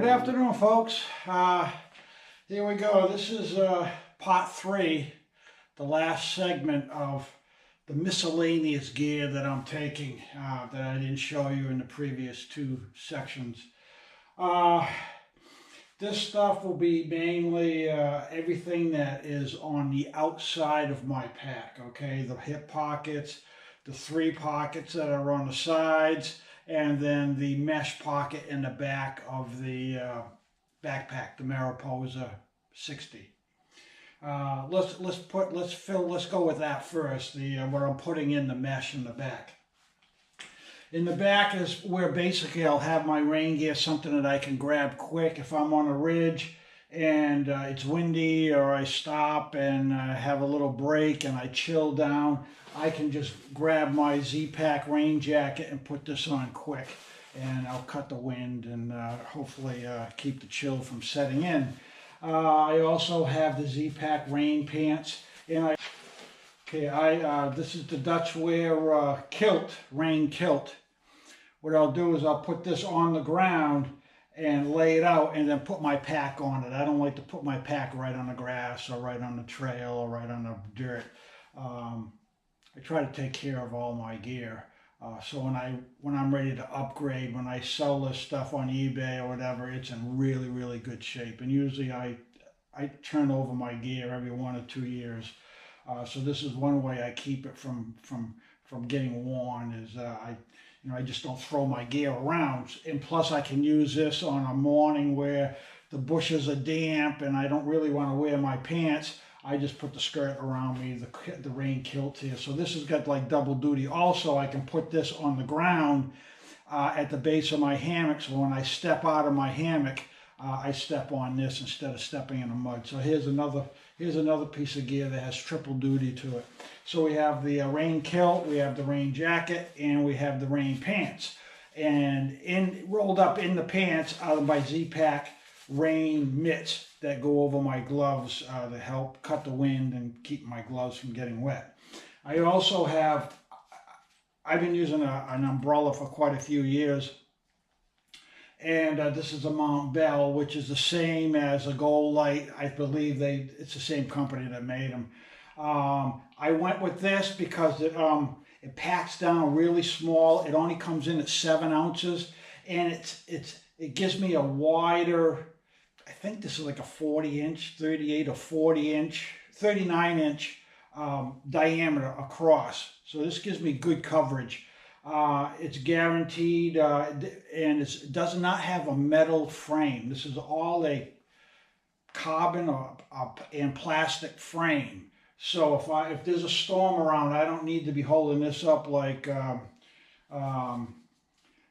afternoon, folks. Here we go. This is part 3, the last segment of the miscellaneous gear that I'm taking that I didn't show you in the previous 2 sections. This stuff will be mainly everything that is on the outside of my pack, okay? The hip pockets, the 3 pockets that are on the sides, and then the mesh pocket in the back of the backpack, the Mariposa 60. Let's go with that first. What I'm putting in the mesh in the back. In the back is where basically I'll have my rain gear, something that I can grab quick if I'm on a ridge and it's windy, or I stop and have a little break and I chill down. I can just grab my Z-Pack rain jacket and put this on quick, and I'll cut the wind and hopefully keep the chill from setting in. I also have the Z-Pack rain pants, and this is the Dutch Wear kilt, rain kilt. What I'll do is I'll put this on the ground and lay it out and then put my pack on it. I don't like to put my pack right on the grass or right on the trail or right on the dirt. I try to take care of all my gear. So when I'm ready to upgrade, when I sell this stuff on eBay or whatever, it's in really, really good shape. And usually I turn over my gear every 1 or 2 years. So this is one way I keep it from getting worn, is I just don't throw my gear around. And plus I can use this on a morning where the bushes are damp and I don't really want to wear my pants. I just put the skirt around me, the rain kilt here. So this has got like double duty. Also, I can put this on the ground at the base of my hammock. So when I step out of my hammock, I step on this instead of stepping in the mud. So here's another piece of gear that has triple duty to it. So we have the rain kilt, we have the rain jacket, and we have the rain pants. And rolled up in the pants are my Z-Pack rain mitts that go over my gloves to help cut the wind and keep my gloves from getting wet. I also have, I've been using an umbrella for quite a few years, and this is a Mount Bell, which is the same as a Gold Light. I believe it's the same company that made them. I went with this because it packs down really small. It only comes in at 7 ounces, and it gives me a wider, I think this is like a 40-inch, 38 or 40-inch, 39-inch diameter across. So this gives me good coverage. It's guaranteed, and it does not have a metal frame. This is all a carbon and plastic frame. So if there's a storm around, I don't need to be holding this up like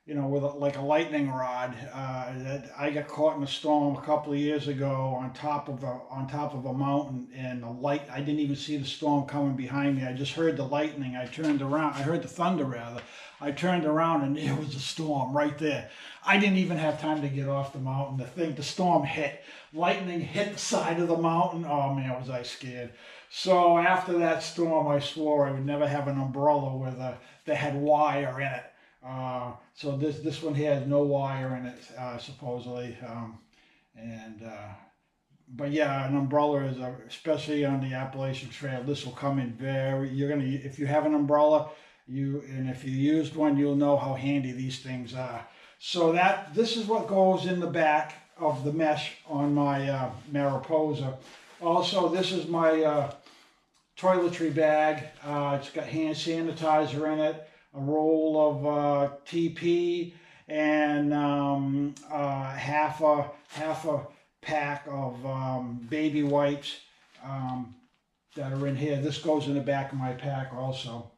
with like a lightning rod. I got caught in a storm a couple of years ago on top of a mountain, and I didn't even see the storm coming behind me. I just heard the lightning. I turned around. I heard the thunder rather. I turned around and there was a storm right there. I didn't even have time to get off the mountain. The storm hit. Lightning hit the side of the mountain. Oh man, was I scared. So after that storm, I swore I would never have an umbrella that had wire in it. So this one here has no wire in it, supposedly. But yeah, an umbrella is especially on the Appalachian Trail. This will come in if you have an umbrella, and if you used one, you'll know how handy these things are. So this is what goes in the back of the mesh on my Mariposa. Also, this is my toiletry bag. It's got hand sanitizer in it, a roll of TP, and half a pack of baby wipes that are in here. This goes in the back of my pack also.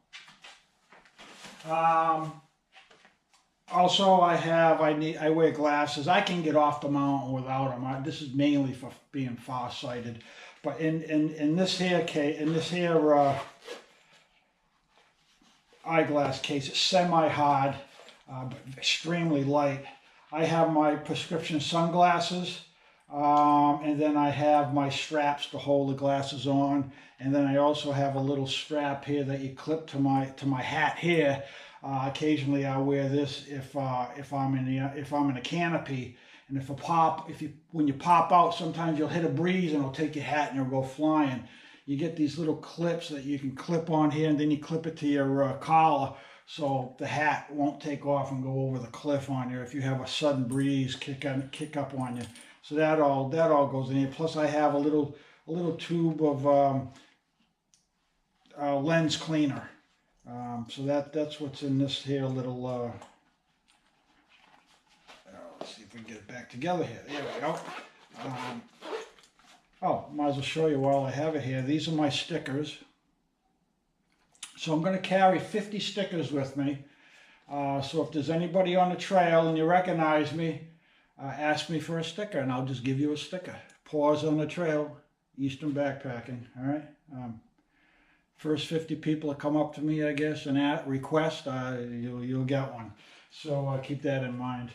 Also, I wear glasses. I can get off the mountain without them. This is mainly for being farsighted. But in this here eyeglass case, it's semi-hard, but extremely light. I have my prescription sunglasses, and then I have my straps to hold the glasses on, and then I also have a little strap here that you clip to my hat here. Occasionally I wear this if I'm in a canopy, And when you pop out, sometimes you'll hit a breeze and it'll take your hat and it'll go flying. You get these little clips that you can clip on here, and then you clip it to your collar, so the hat won't take off and go over the cliff on you if you have a sudden breeze kick up on you. So that all goes in here. Plus, I have a little tube of lens cleaner. So that's what's in this here little. Let's see if we can get it back together here. There we go. Might as well show you while I have it here. These are my stickers. So I'm going to carry 50 stickers with me. So if there's anybody on the trail and you recognize me, ask me for a sticker and I'll just give you a sticker. Pause on the trail, Eastern Backpacking. All right. First 50 people that come up to me, I guess, and request, you'll get one. So keep that in mind.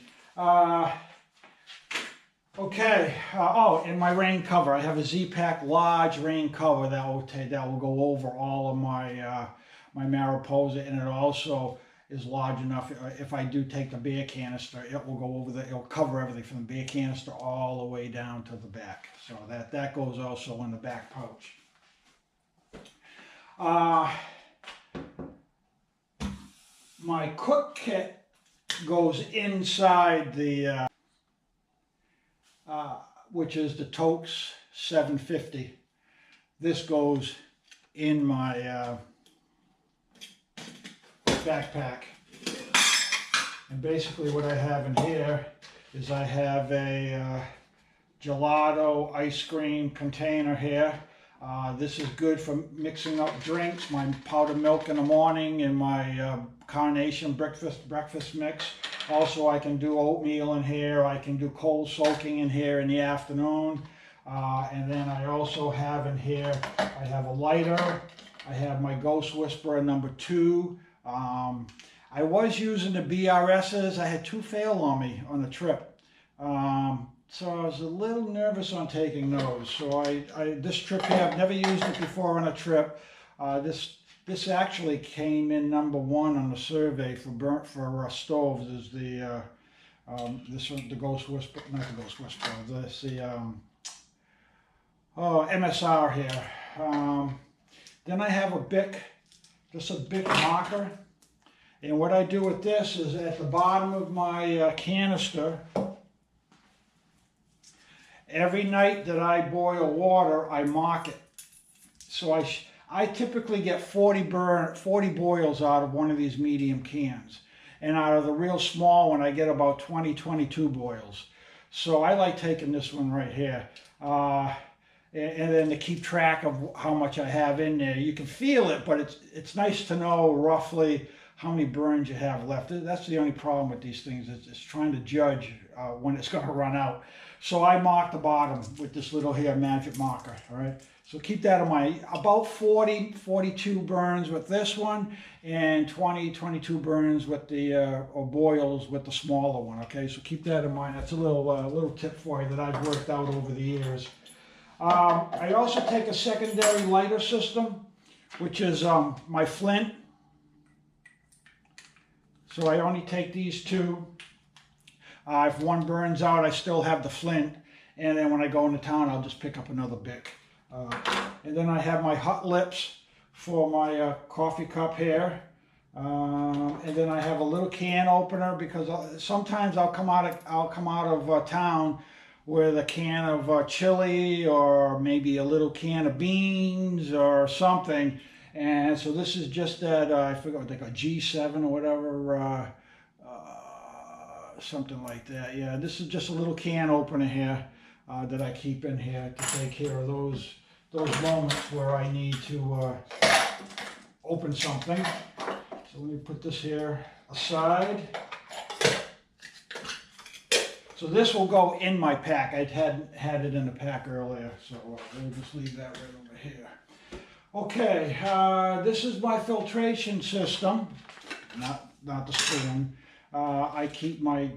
Okay. And my rain cover. I have a Z-Pack large rain cover that will go over all of my my Mariposa, and it also is large enough. If I do take the beer canister, it will go over it'll cover everything from the beer canister all the way down to the back. So that goes also in the back pouch. My cook kit goes inside the which is the Totes 750. This goes in my backpack. And basically what I have in here is I have a gelato ice cream container here. This is good for mixing up drinks, my powdered milk in the morning and my carnation breakfast mix. Also, I can do oatmeal in here. I can do cold soaking in here in the afternoon. And then I also have in here, I have a lighter. I have my Ghost Whisperer #2. I was using the BRSs. I had 2 fail on me on the trip. So I was a little nervous on taking those. So this trip here, I've never used it before on a trip. This actually came in #1 on the survey for stoves. Is the this one, the Ghost Whisperer, not the Ghost Whisperer. This the MSR here. Then I have a Bic marker, and what I do with this is at the bottom of my canister. Every night that I boil water, I mark it. So I typically get 40 boils out of one of these medium cans. And out of the real small one, I get about 22 boils. So I like taking this one right here. And then to keep track of how much I have in there. You can feel it, but it's nice to know roughly how many burns you have left. That's the only problem with these things. It's trying to judge when it's going to run out. So I mark the bottom with this little here magic marker, all right? So keep that in mind. About 42 burns with this one, and 22 burns with the, or boils with the smaller one, okay? So keep that in mind. That's a little tip for you that I've worked out over the years. I also take a secondary lighter system, which is my flint. So I only take these 2. If one burns out, I still have the flint, and then when I go into town, I'll just pick up another Bic. And then I have my hot lips for my coffee cup here, and then I have a little can opener because sometimes I'll come out of town with a can of chili or maybe a little can of beans or something. And so this is just that, I forgot what they call G7 or whatever, something like that. Yeah, this is just a little can opener here that I keep in here to take care of those moments where I need to open something. So let me put this here aside. So this will go in my pack. I had it in the pack earlier, so we'll just leave that right over here. Okay, this is my filtration system, not the spoon. I keep my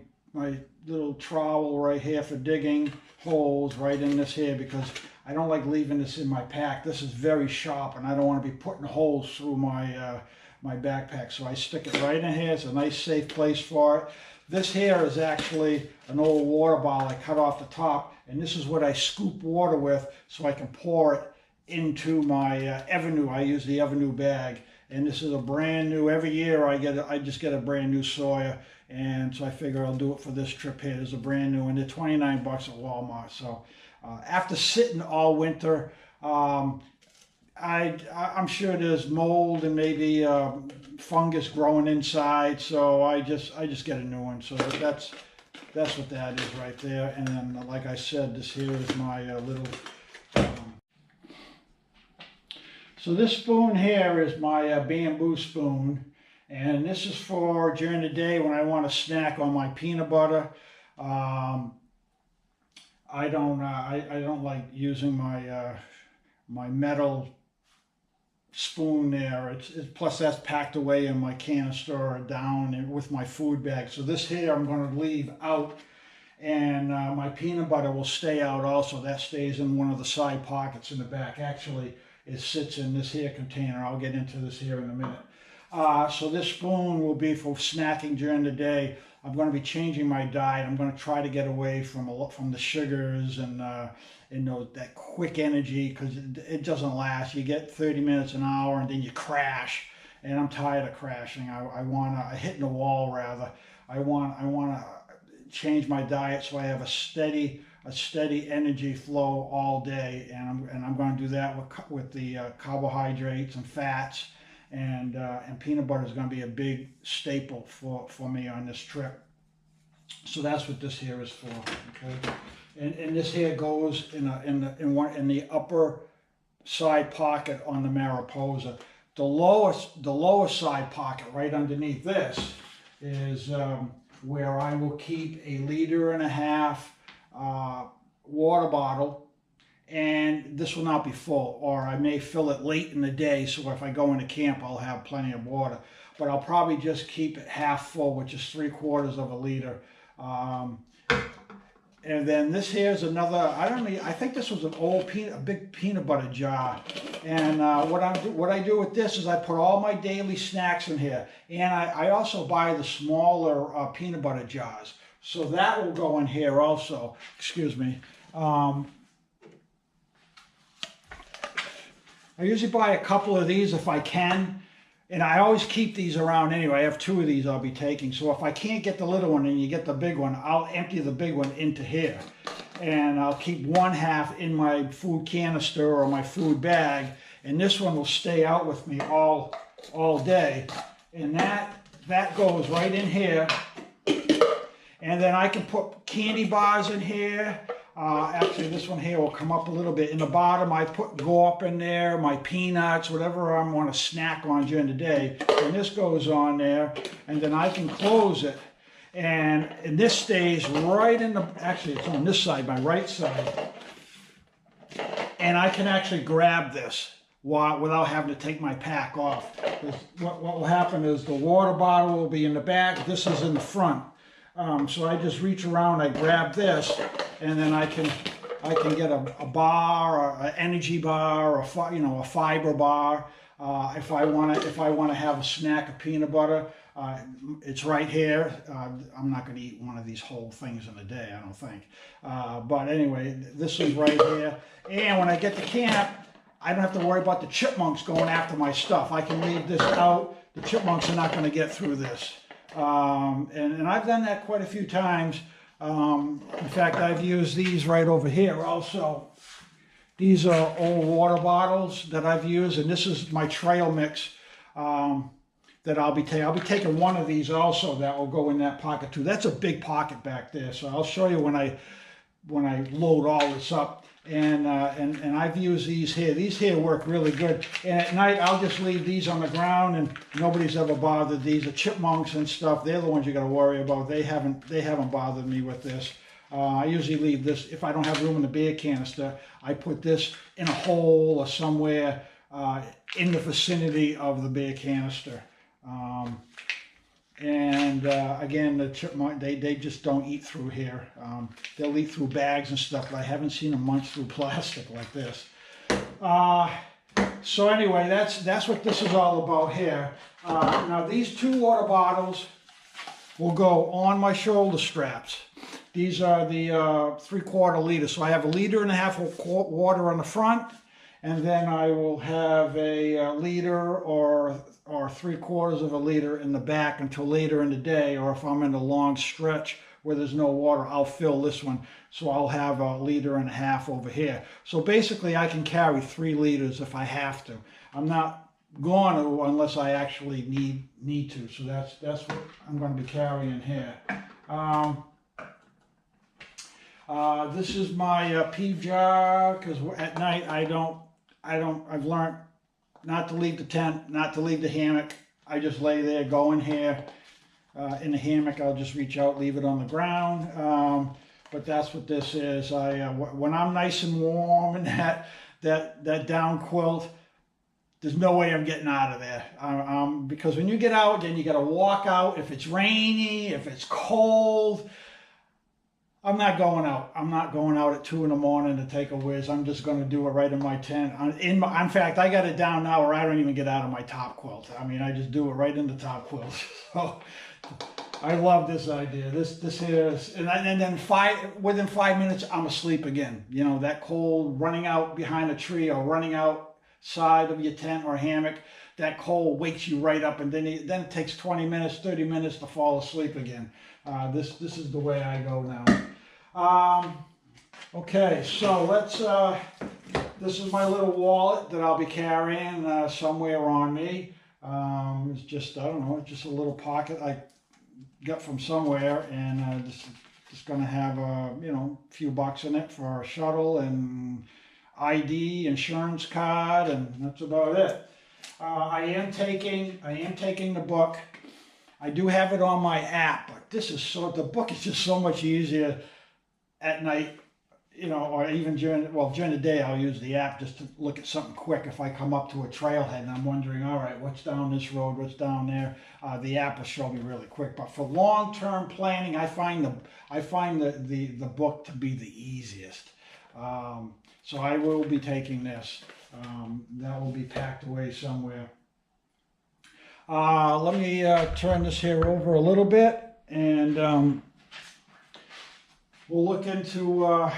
little trowel right here for digging holes right in this here because I don't like leaving this in my pack. This is very sharp and I don't want to be putting holes through my my backpack. So I stick it right in here. It's a nice safe place for it. This here is actually an old water bottle I cut off the top, and this is what I scoop water with so I can pour it into my Evernew. I use the Evernew bag, and this is a brand new. Every year I just get a brand new Sawyer, and so I figure I'll do it for this trip here. There's a brand new, and they're 29 bucks at Walmart. So after sitting all winter, I'm sure there's mold and maybe fungus growing inside. So I just get a new one. So that's what that is right there. And then, like I said, this here is my little. So this spoon here is my bamboo spoon, and this is for during the day when I want to snack on my peanut butter. I don't like using my metal spoon there. Plus that's packed away in my canister down with my food bag. So this here I'm going to leave out, and my peanut butter will stay out also. That stays in one of the side pockets in the back. Actually, it sits in this here container. I'll get into this here in a minute. So this spoon will be for snacking during the day. I'm going to be changing my diet. I'm going to try to get away from the sugars and that quick energy, because it doesn't last. You get 30 minutes, an hour, and then you crash. And I'm tired of crashing. I hitting the wall rather. I want to change my diet so I have a steady energy flow all day, and I'm going to do that with the carbohydrates and fats. And peanut butter is going to be a big staple for me on this trip. So that's what this here is for. Okay, and this here goes in the upper side pocket on the Mariposa. The lower side pocket right underneath this is where I will keep a 1.5 liter water bottle. And this will not be full, or I may fill it late in the day, so if I go into camp I'll have plenty of water. But I'll probably just keep it half full, which is 3/4 liter. And then this here is another, I think this was a big peanut butter jar. And what I do with this is I put all my daily snacks in here. And I also buy the smaller peanut butter jars. So that will go in here also. Excuse me. I usually buy a couple of these if I can, and I always keep these around anyway. I have 2 of these I'll be taking. So if I can't get the little one and you get the big one, I'll empty the big one into here. And I'll keep 1/2 in my food canister or my food bag, and this one will stay out with me all day. And that goes right in here. And then I can put candy bars in here. Actually, this one here will come up a little bit. In the bottom, I put Gorp in there, my peanuts, whatever I want to snack on during the day. And this goes on there, and then I can close it. And this stays right in the, actually it's on this side, my right side. And I can actually grab this without having to take my pack off. What will happen is the water bottle will be in the back, this is in the front. So I just reach around, I grab this, and then I can get a bar, or an energy bar, or a fiber bar. If I want to have a snack of peanut butter, it's right here. I'm not going to eat one of these whole things in a day, I don't think. But anyway, this is right here. And when I get to camp, I don't have to worry about the chipmunks going after my stuff. I can leave this out. The chipmunks are not going to get through this. And I've done that quite a few times. In fact, I've used these right over here also. These are old water bottles that I've used, and this is my trail mix that I'll be taking one of these also that will go in that pocket too. That's a big pocket back there, so I'll show you when I load all this up. And I've used these here. These here work really good. And at night, I'll just leave these on the ground, and nobody's ever bothered these. The chipmunks and stuff, they're the ones you got to worry about. They haven't bothered me with this. I usually leave this, if I don't have room in the beer canister, I put this in a hole or somewhere in the vicinity of the beer canister. Again, the chipmunk, they just don't eat through here. They'll eat through bags and stuff, but I haven't seen them munch through plastic like this. So anyway, that's what this is all about here. Now these 2 water bottles, will go on my shoulder straps. These are the 3/4 liter. So I have 1.5 liters of water on the front, and then I will have a liter or 3/4 of a liter in the back until later in the day, or if I'm in a long stretch where there's no water, I'll fill this one. So I'll have 1.5 liters over here. So basically I can carry 3 liters if I have to. I'm not going to unless I actually need to. So that's what I'm going to be carrying here. This is my pea jar, because at night I've learned not to leave the tent, not to leave the hammock. I just lay there, go in here. In the hammock, I'll just reach out, leave it on the ground. But that's what this is. When I'm nice and warm in that down quilt, there's no way I'm getting out of there. Because when you get out, then you got to walk out. If it's rainy, if it's cold, I'm not going out. I'm not going out at 2 in the morning to take a whiz. I'm just going to do it right in my tent. In fact, I got it down now where I don't even get out of my top quilt. I mean, I just do it right in the top quilt. So I love this idea. This here is, and then within 5 minutes, I'm asleep again. You know, that cold running out behind a tree or running outside of your tent or hammock, that cold wakes you right up, and then it takes 20 minutes, 30 minutes to fall asleep again. This is the way I go now. Okay, so this is my little wallet that I'll be carrying somewhere on me. It's just, I don't know, it's just a little pocket I got from somewhere, and just going to have a few bucks in it for a shuttle and ID, insurance card, and that's about it. I am taking the book. I do have it on my app, but the book is just so much easier at night, or even during the day. I'll use the app just to look at something quick. If I come up to a trailhead and I'm wondering, all right, what's down this road, what's down there, the app will show me really quick. But for long-term planning, I find the book to be the easiest. So I will be taking this. That will be packed away somewhere. Let me turn this here over a little bit, and we'll look into, I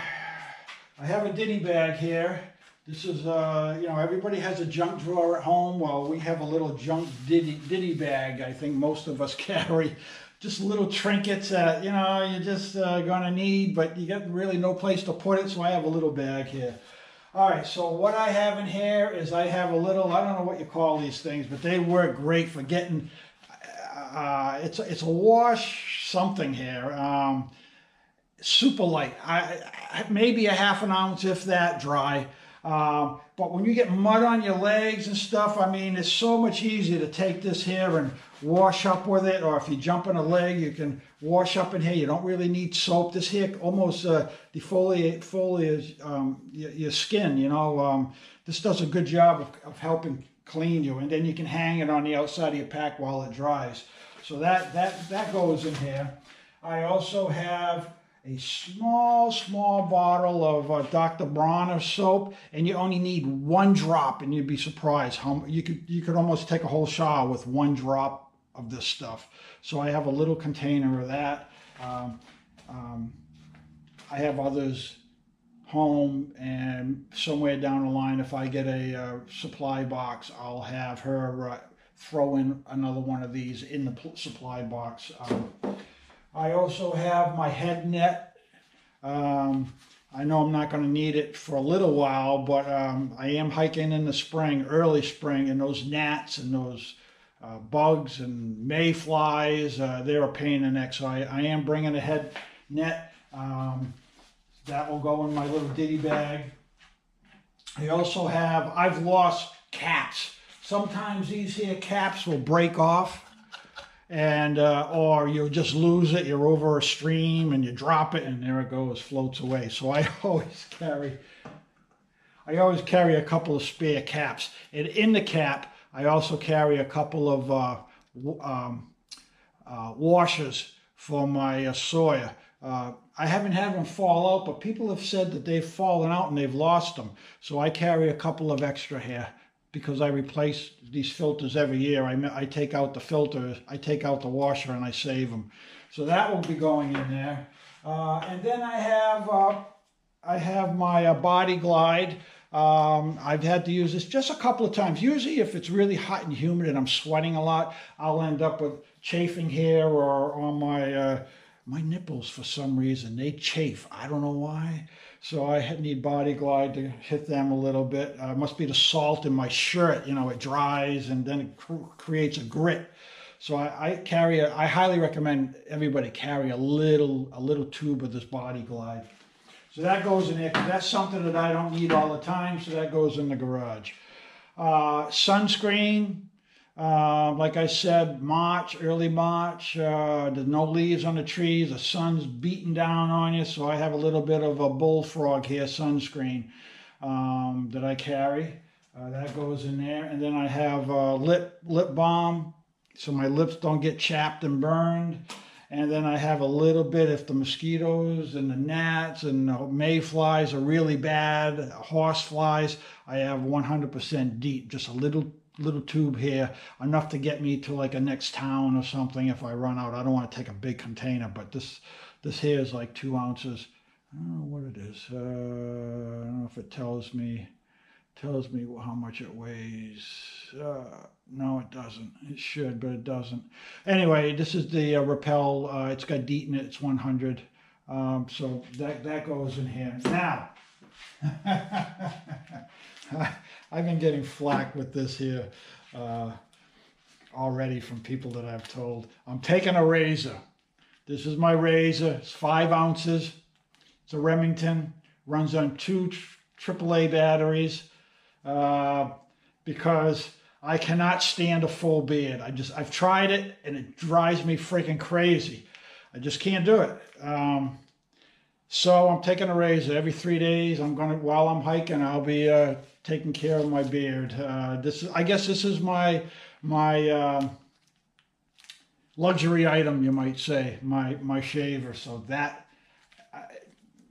have a ditty bag here. This is, everybody has a junk drawer at home. Well, we have a little junk ditty bag I think most of us carry. Just little trinkets that, you're just going to need, but you got really no place to put it, so I have a little bag here. All right, so what I have in here is I have a little, I don't know what you call these things, but they work great for getting, it's a wash something here. Super light, maybe a 1/2 ounce, if that, dry. But when you get mud on your legs and stuff, I mean, it's so much easier to take this here and wash up with it. Or if you jump on a leg, you can wash up in here. You don't really need soap. This here almost defoliates your skin. This does a good job of helping clean you. And then you can hang it on the outside of your pack while it dries. So that goes in here. I also have a small bottle of Dr. Bronner soap, and you only need 1 drop, and you'd be surprised how you could almost take a whole shower with 1 drop of this stuff. So I have a little container of that. I have others home, and somewhere down the line, if I get a supply box, I'll have her throw in another one of these in the supply box. I also have my head net. I know I'm not going to need it for a little while, but I am hiking in the spring, early spring, and those gnats and those bugs and mayflies, they're a pain in the neck. So I am bringing a head net. That will go in my little ditty bag. I also have, I've lost caps. Sometimes these here caps will break off, and or you'll just lose it. You're over a stream and you drop it, and there it goes, floats away. So I always carry a couple of spare caps, and in the cap I also carry a couple of washers for my Sawyer. I haven't had them fall out, but people have said that they've fallen out and they've lost them. So I carry a couple of extra here, because I replace these filters every year. I take out the filter, I take out the washer, and I save them. So that will be going in there. And then I have my Body Glide. I've had to use this just a couple of times. Usually if it's really hot and humid and I'm sweating a lot, I'll end up with chafing here or on my nipples for some reason. They chafe. I don't know why. So I need Body Glide to hit them a little bit. It must be the salt in my shirt. You know, it dries and then it creates a grit. So I highly recommend everybody carry a little tube of this Body Glide. So that goes in there, because that's something that I don't need all the time, so that goes in the garage. Sunscreen, like I said, early March, there's no leaves on the trees, the sun's beating down on you, so I have a little bit of a bullfrog hair sunscreen that I carry. That goes in there. And then I have lip balm, so my lips don't get chapped and burned. And then I have a little bit, if the mosquitoes and the gnats and the mayflies are really bad, horse flies, I have 100% DEET, just a little tube here, enough to get me to like a next town or something if I run out. I don't want to take a big container, but this here is like 2 ounces. I don't know what it is. I don't know if it tells me how much it weighs. No, it doesn't. It should, but it doesn't. Anyway, this is the Repel. It's got DEET in it. It's 100. So that goes in here. Now, I've been getting flack with this here already from people that I've told. I'm taking a razor. This is my razor. It's 5 ounces. It's a Remington. Runs on 2 AAA batteries. Because I cannot stand a full beard. I've tried it and it drives me freaking crazy. I just can't do it. So I'm taking a razor every 3 days. While I'm hiking, I'll be taking care of my beard. I guess this is my luxury item, you might say, my shaver. So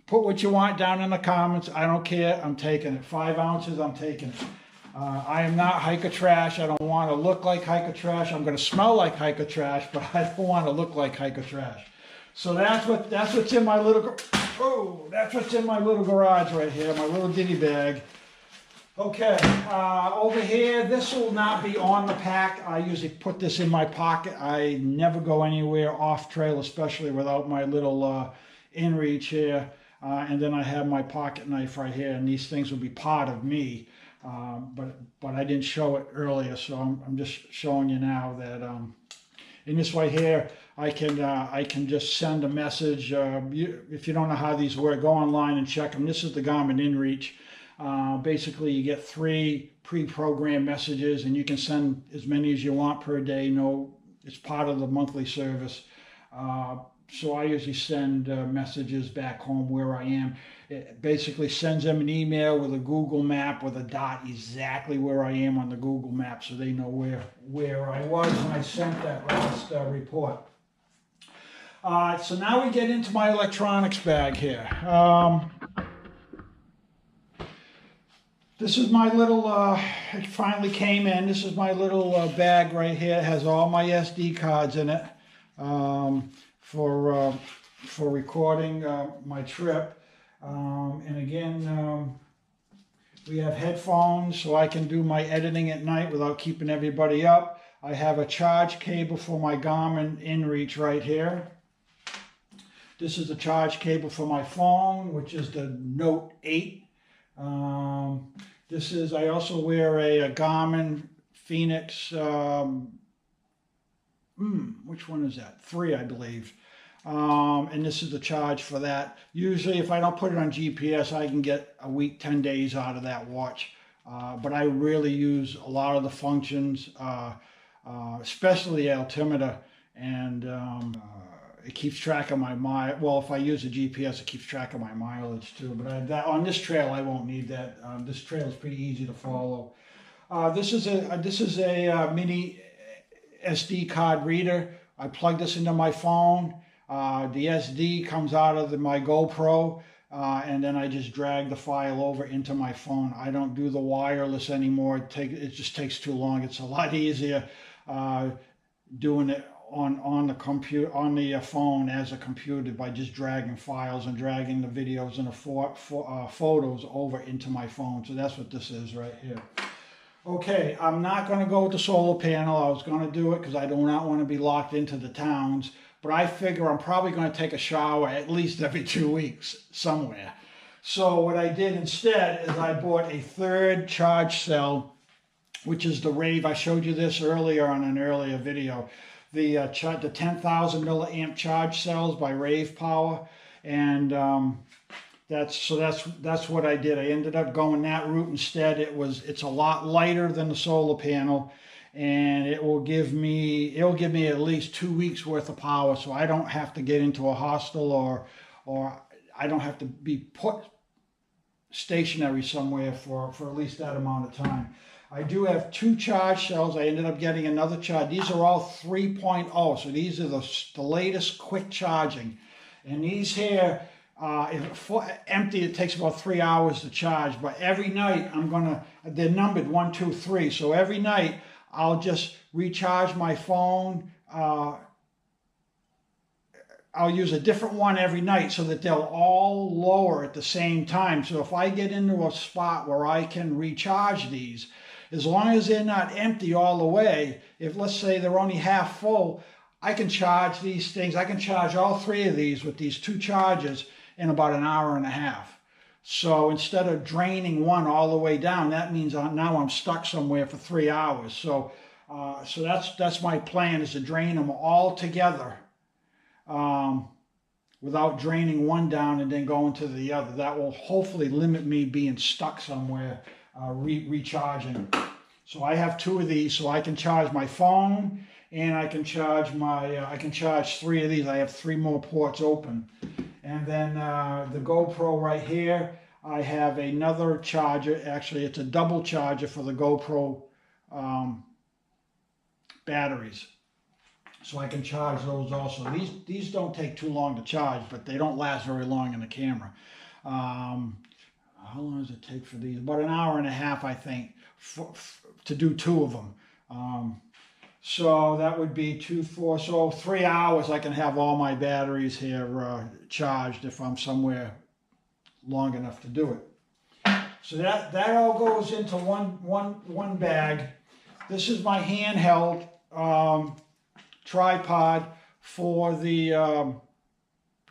put what you want down in the comments. I don't care. I'm taking it. 5 ounces, I'm taking it. I am not hiker trash. I don't want to look like hiker trash. I'm going to smell like hiker trash, but I don't want to look like hiker trash. So that's what's in my little garage right here, my little ditty bag. Okay, over here, this will not be on the pack. I usually put this in my pocket. I never go anywhere off trail, especially without my little inReach here. And then I have my pocket knife right here, and these things will be part of me. But I didn't show it earlier, so I'm just showing you now that in this way here, I can just send a message. If you don't know how these work, go online and check them. This is the Garmin inReach. Basically, you get 3 pre-programmed messages, and you can send as many as you want per day. It's part of the monthly service. So I usually send messages back home where I am. It basically sends them an email with a Google map with a dot exactly where I am on the Google map, so they know where I was when I sent that last report. So now we get into my electronics bag here. This is my little, it finally came in. This is my little bag right here. It has all my SD cards in it for recording my trip. And again, we have headphones so I can do my editing at night without keeping everybody up. I have a charge cable for my Garmin inReach right here. This is the charge cable for my phone, which is the Note 8. I also wear a Garmin Phoenix, which one is that? 3, I believe. And this is the charge for that. Usually if I don't put it on GPS, I can get a week, 10 days out of that watch. But I really use a lot of the functions, especially the altimeter, and it keeps track of my mileage. Well, if I use a GPS, it keeps track of my mileage too. But on this trail, I won't need that. This trail is pretty easy to follow. This is a mini SD card reader. I plug this into my phone. The SD comes out of my GoPro. and then I just drag the file over into my phone. I don't do the wireless anymore. It just takes too long. It's a lot easier doing it on the computer, on the phone as a computer, by just dragging files and dragging the videos and the photos over into my phone. So that's what this is right here. Okay, I'm not going to go with the solar panel. I was going to do it because I do not want to be locked into the towns. But I figure I'm probably going to take a shower at least every 2 weeks somewhere. So what I did instead is I bought a third charge cell, which is the Rave. I showed you this earlier on an earlier video. The 10,000 milliamp charge cells by Rave Power, and that's what I did. I ended up going that route instead. It's a lot lighter than the solar panel, and it will give me at least 2 weeks worth of power, so I don't have to get into a hostel or I don't have to be put stationary somewhere for at least that amount of time. I do have 2 charge cells. I ended up getting another charge. These are all 3.0, so these are the latest quick charging. And these here, if empty, it takes about 3 hours to charge. But every night, they're numbered 1, 2, 3. So every night, I'll just recharge my phone. I'll use a different one every night so that they'll all lower at the same time. So if I get into a spot where I can recharge these, as long as they're not empty all the way, if let's say they're only half full, I can charge these things. I can charge all 3 of these with these 2 charges in about an hour and a half. So instead of draining one all the way down, that means now I'm stuck somewhere for 3 hours. So that's my plan, is to drain them all together without draining one down and then going to the other. That will hopefully limit me being stuck somewhere recharging. So I have 2 of these, so I can charge my phone and I can charge I can charge 3 of these. I have 3 more ports open. And then the GoPro right here, I have another charger. Actually, it's a double charger for the GoPro batteries. So I can charge those also. These don't take too long to charge, but they don't last very long in the camera. How long does it take for these? About an hour and a half, I think, to do 2 of them. So that would be 2, 4, so 3 hours I can have all my batteries here charged if I'm somewhere long enough to do it. So that all goes into one bag. This is my handheld tripod for the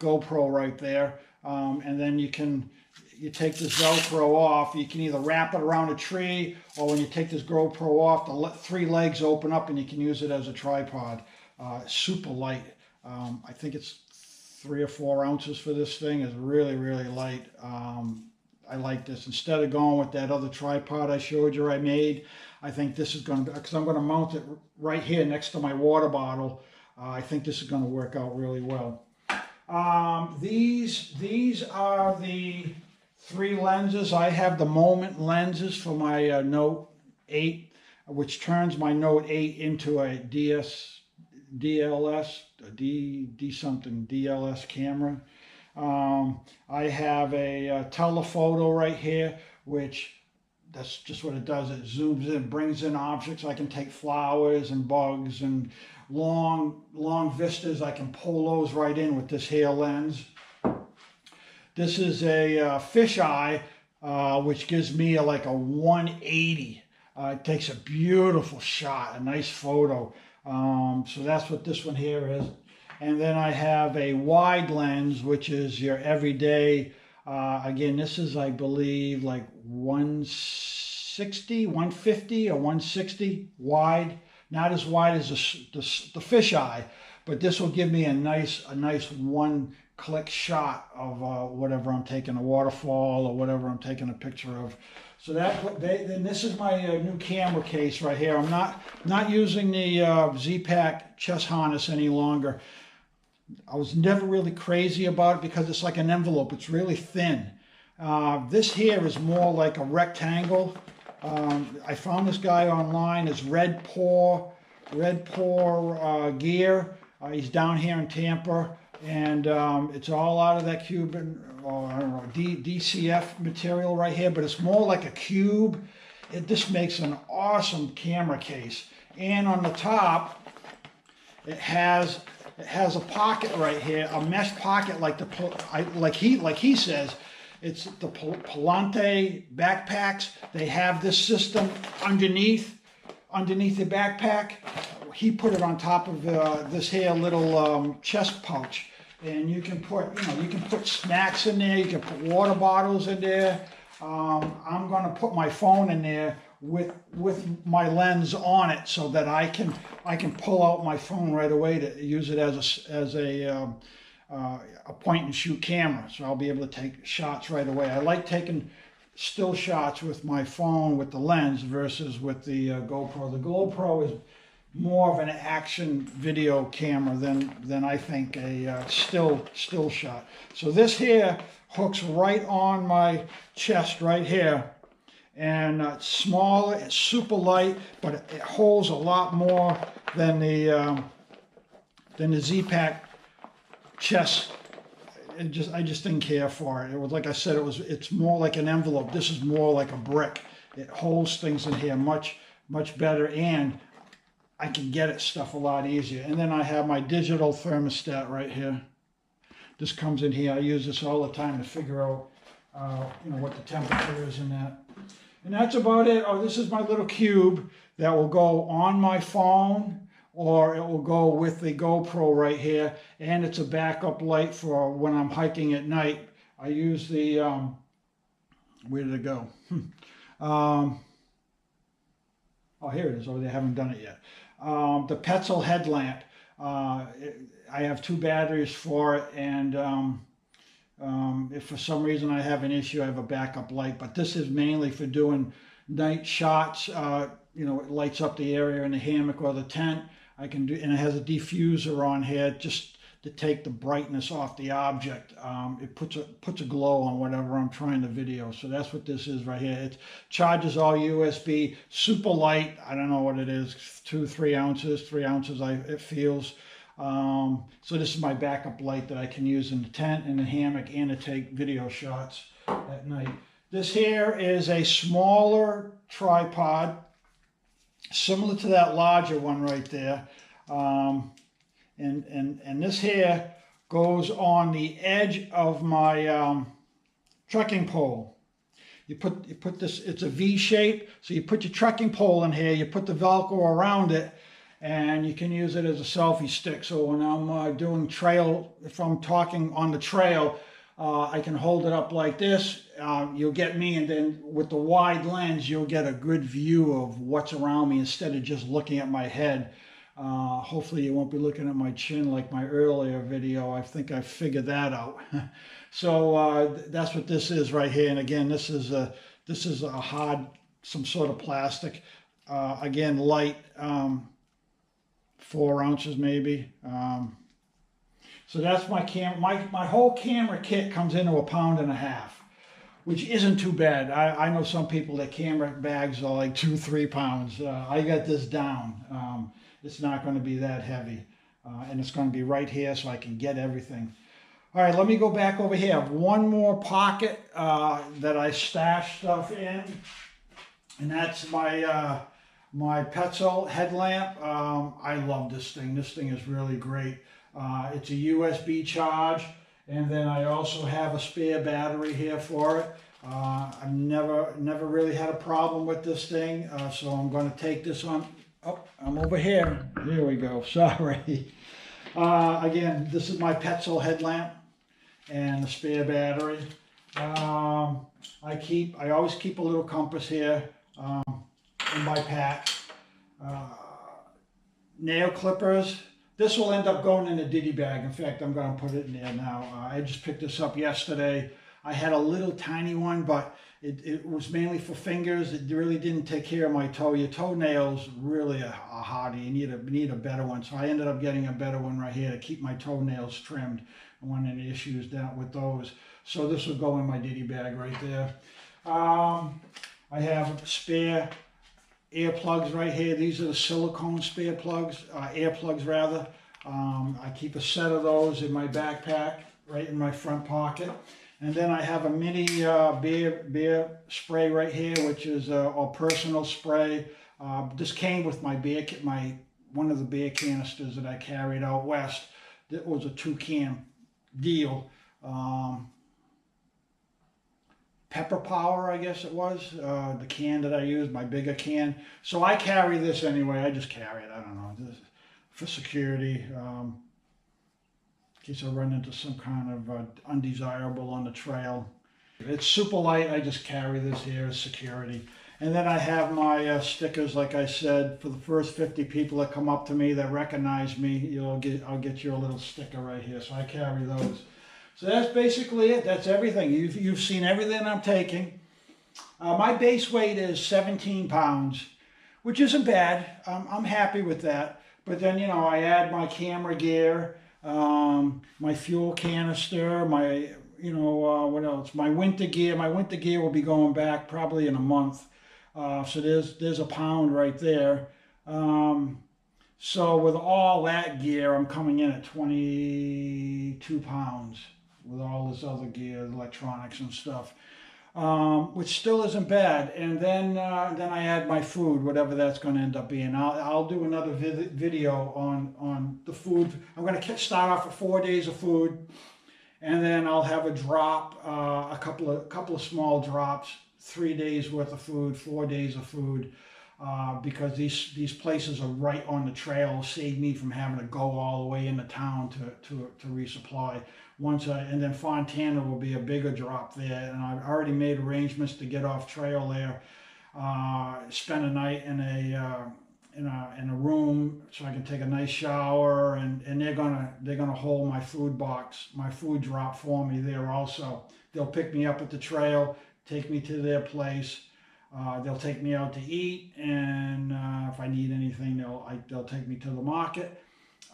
GoPro right there. And then you take this Velcro off. You can either wrap it around a tree, or when you take this GoPro off, the 3 legs open up and you can use it as a tripod. Super light. I think it's 3 or 4 ounces for this thing. It's really, really light. I like this. Instead of going with that other tripod I showed you I made, I think this is going to, because I'm going to mount it right here next to my water bottle. I think this is going to work out really well. These are the 3 lenses. I have the Moment lenses for my Note 8, which turns my Note 8 into a DLS camera. I have a telephoto right here, which that's just what it does. It zooms in, brings in objects. I can take flowers and bugs and long vistas. I can pull those right in with this here lens. This is a fisheye, which gives me like a 180. It takes a beautiful shot, a nice photo. So that's what this one here is. And then I have a wide lens, which is your everyday. Again, this is, I believe, like 160, 150, or 160 wide. Not as wide as the fisheye, but this will give me a nice one-click shot of whatever I'm taking, a waterfall or whatever I'm taking a picture of. So then this is my new camera case right here. I'm not using the Z-Pack chest harness any longer. I was never really crazy about it because it's like an envelope. It's really thin. This here is more like a rectangle. I found this guy online. It's Red Paw Gear. He's down here in Tampa. And it's all out of that Cuban, or I don't know, DCF material right here, but it's more like a cube. This makes an awesome camera case. And on the top, it has a pocket right here, a mesh pocket like he says. It's the Palante backpacks. They have this system underneath the backpack. He put it on top of this here little chest pouch, and you can put snacks in there. You can put water bottles in there. I'm going to put my phone in there with my lens on it, so that I can pull out my phone right away to use it as a point and shoot camera. So I'll be able to take shots right away. I like taking still shots with my phone with the lens versus with the GoPro. The GoPro is more of an action video camera than I think a still shot. So this here hooks right on my chest right here, and it's small, it's super light, but it holds a lot more than the Z-Pack chest. I just didn't care for it. It was, like I said, it's more like an envelope. This is more like a brick. It holds things in here much better, and I can get at stuff a lot easier. And then I have my digital thermostat right here. This comes in here. I use this all the time to figure out what the temperature is in that. And that's about it. Oh, this is my little cube that will go on my phone, or it will go with the GoPro right here. And it's a backup light for when I'm hiking at night. I use the, where did it go? Oh, here it is. Oh, they haven't done it yet. The Petzl headlamp. I have 2 batteries for it, and if for some reason I have an issue, I have a backup light. But this is mainly for doing night shots. It lights up the area in the hammock or the tent. I can do, and it has a diffuser on here just to take the brightness off the object. It puts a glow on whatever I'm trying to video. So that's what this is right here. It charges all USB, super light. I don't know what it is, 3 ounces it feels. So this is my backup light that I can use in the tent, in the hammock, and to take video shots at night. This here is a smaller tripod, similar to that larger one right there. And this here goes on the edge of my trekking pole. You put this, it's a V shape, so you put your trekking pole in here, you put the Velcro around it, and you can use it as a selfie stick. So when I'm doing trail, if I'm talking on the trail, I can hold it up like this. You'll get me, and then with the wide lens, you'll get a good view of what's around me instead of just looking at my head. Hopefully you won't be looking at my chin like my earlier video. I think I figured that out. So that's what this is right here. And again, this is a hard, some sort of plastic. Again, light, 4 ounces maybe. So that's my camera. My whole camera kit comes into 1.5 pounds, which isn't too bad. I know some people that camera bags are like 2-3 pounds. I got this down. It's not going to be that heavy, and it's going to be right here so I can get everything. All right, let me go back over here. I have one more pocket that I stash stuff in, and that's my my Petzl headlamp. I love this thing. This thing is really great. It's a USB charge, and then I also have a spare battery here for it. I've never really had a problem with this thing, so I'm going to take this on. Oh, I'm over here. Here we go. Sorry. Again, this is my Petzl headlamp and the spare battery. I always keep a little compass here in my pack. Nail clippers. This will end up going in a ditty bag. In fact, I'm going to put it in there now. I just picked this up yesterday. I had a little tiny one, but it was mainly for fingers. It really didn't take care of my toe. Your toenails really are hardy. You need a better one. So I ended up getting a better one right here to keep my toenails trimmed. I want any issues down with those. So this will go in my ditty bag right there. I have spare earplugs right here. These are the silicone spare plugs, earplugs rather. I keep a set of those in my backpack, right in my front pocket. And then I have a mini beer spray right here, which is a personal spray. This came with my one of the beer canisters that I carried out west. It was a 2-can deal. Pepper Power, I guess it was, the can that I used, my bigger can. So I carry this anyway. I just carry it. I don't know, just for security, in case I run into some kind of undesirable on the trail. It's super light. I just carry this here as security. And then I have my stickers, like I said, for the first 50 people that come up to me that recognize me, I'll get you a little sticker right here. So I carry those. So that's basically it. That's everything. You've seen everything I'm taking. My base weight is 17 pounds, which isn't bad. I'm happy with that. But then, you know, I add my camera gear, my fuel canister, my, you know, what else? My winter gear. My winter gear will be going back probably in a month. So there's a pound right there. So with all that gear, I'm coming in at 22 pounds with all this other gear, electronics and stuff, which still isn't bad. And then I add my food, whatever that's going to end up being. I'll do another video on the food. I'm going to start off with 4 days of food, and then I'll have a drop, a couple of small drops. 3 days worth of food, 4 days of food, because these places are right on the trail. Save me from having to go all the way into town to resupply. And then Fontana will be a bigger drop there, and I've already made arrangements to get off trail there, spend a night in a room so I can take a nice shower, and they're gonna hold my food box, my food drop for me there also. They'll pick me up at the trail, take me to their place. They'll take me out to eat, and if I need anything, they'll take me to the market,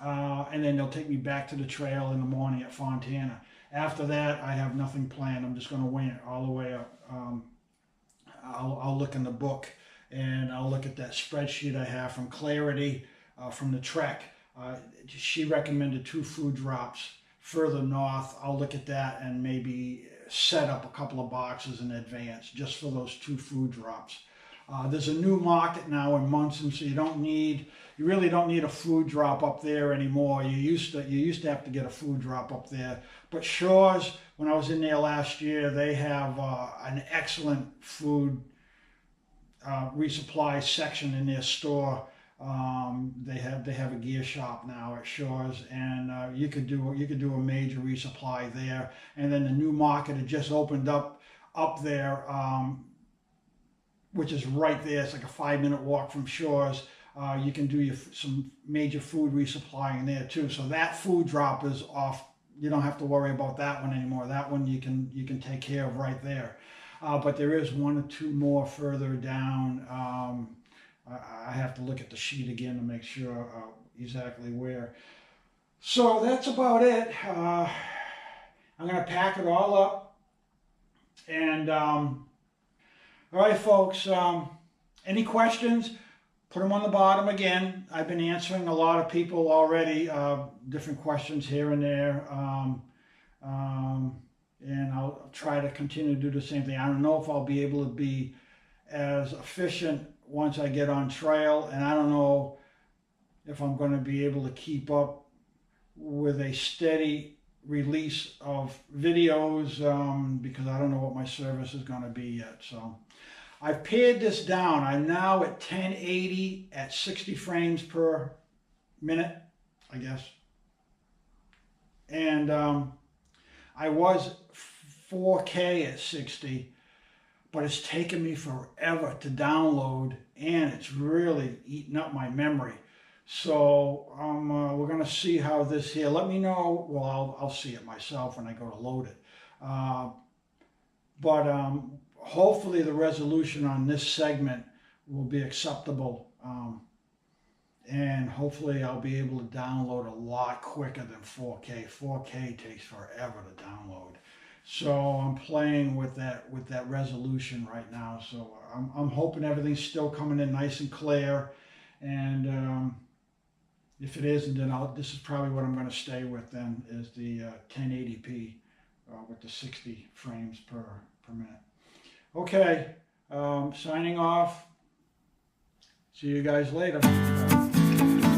and then they'll take me back to the trail in the morning at Fontana. After that, I have nothing planned. I'm just going to wing it all the way up. I'll look in the book, and I'll look at that spreadsheet I have from Clarity, from the trek. She recommended 2 food drops further north. I'll look at that and maybe set up a couple of boxes in advance just for those 2 food drops. There's a new market now in Munson, so you really don't need a food drop up there anymore. You used to have to get a food drop up there. But Shores, when I was in there last year, they have an excellent food resupply section in their store. They have a gear shop now at Shores, and you could do a major resupply there. And then the new market had just opened up there, which is right there. It's like a 5-minute walk from Shores. You can do some major food resupplying there too. So that food drop is off. You don't have to worry about that one anymore. That one you can take care of right there. But there is 1 or 2 more further down. I have to look at the sheet again to make sure exactly where. So that's about it. I'm going to pack it all up. And all right, folks, any questions? Put them on the bottom again. I've been answering a lot of people already, different questions here and there. And I'll try to continue to do the same thing. I don't know if I'll be able to be as efficient once I get on trail, and I don't know if I'm going to be able to keep up with a steady release of videos, because I don't know what my service is going to be yet. So I've pared this down. I'm now at 1080 at 60 frames per minute, I guess. And I was 4K at 60, but it's taken me forever to download, and it's really eating up my memory. So we're going to see how this here. Let me know. Well, I'll see it myself when I go to load it. But hopefully the resolution on this segment will be acceptable. And hopefully I'll be able to download a lot quicker than 4K. 4K takes forever to download. So I'm playing with that resolution right now. So I'm hoping everything's still coming in nice and clear. And If it isn't, then this is probably what I'm going to stay with then, is the 1080p with the 60 frames per minute. Okay, signing off. See you guys later. Bye.